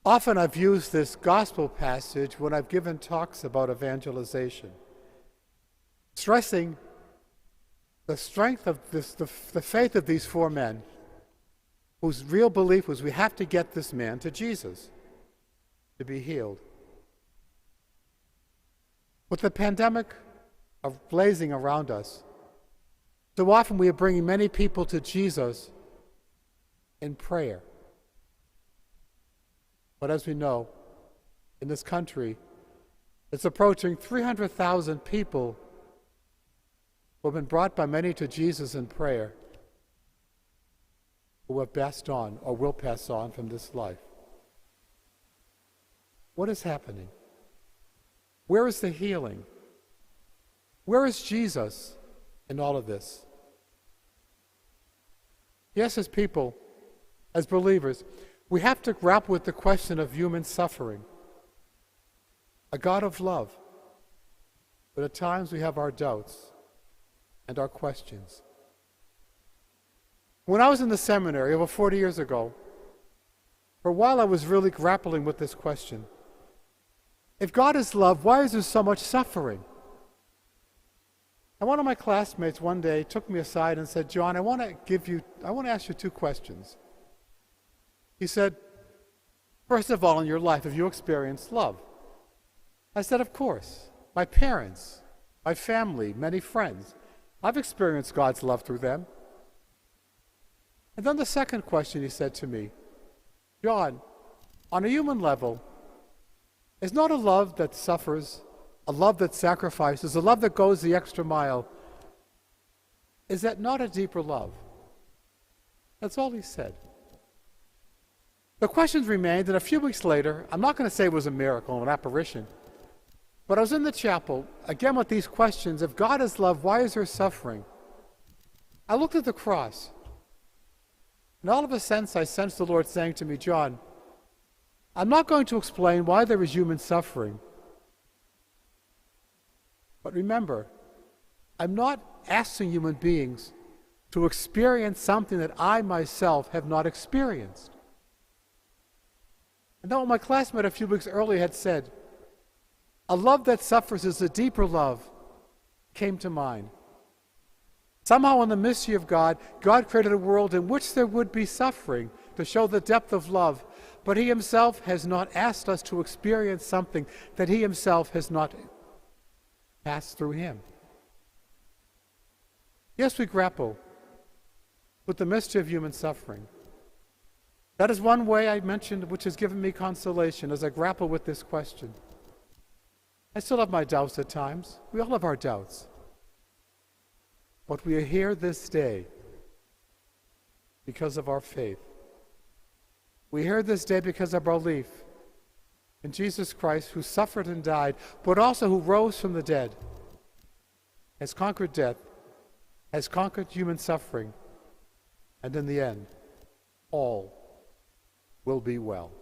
Often I've used this gospel passage when I've given talks about evangelization, stressing the strength of the faith of these four men, whose real belief was we have to get this man to Jesus to be healed. With the pandemic blazing around us, so often we are bringing many people to Jesus in prayer. But as we know, in this country, it's approaching 300,000 people who have been brought by many to Jesus in prayer, who have passed on or will pass on from this life. What is happening? Where is the healing? Where is Jesus in all of this? Yes, as people, as believers, we have to grapple with the question of human suffering. A God of love, but at times we have our doubts and our questions. When I was in the seminary over 40 years ago, for a while I was really grappling with this question. If God is love, why is there so much suffering? And one of my classmates one day took me aside and said, "John, I want to ask you two questions." He said, "First of all, in your life, have you experienced love?" I said, "Of course. My parents, my family, many friends. I've experienced God's love through them." And then the second question he said to me, "John, on a human level, is not a love that suffers, a love that sacrifices, a love that goes the extra mile, is that not a deeper love?" That's all he said. The questions remained, and a few weeks later, I'm not going to say it was a miracle, an apparition, but I was in the chapel, again with these questions. If God is love, why is there suffering? I looked at the cross, and all of a sudden I sensed the Lord saying to me, "John, I'm not going to explain why there is human suffering. But remember, I'm not asking human beings to experience something that I myself have not experienced." And then what my classmate a few weeks earlier had said, "A love that suffers is a deeper love," came to mind. Somehow in the mystery of God, God created a world in which there would be suffering to show the depth of love, but he himself has not asked us to experience something that he himself has not passed through him. Yes, we grapple with the mystery of human suffering. That is one way I mentioned which has given me consolation as I grapple with this question. I still have my doubts at times. We all have our doubts. But we are here this day because of our faith. We're here this day because of our belief in Jesus Christ, who suffered and died, but also who rose from the dead, has conquered death, has conquered human suffering, and in the end, all will be well.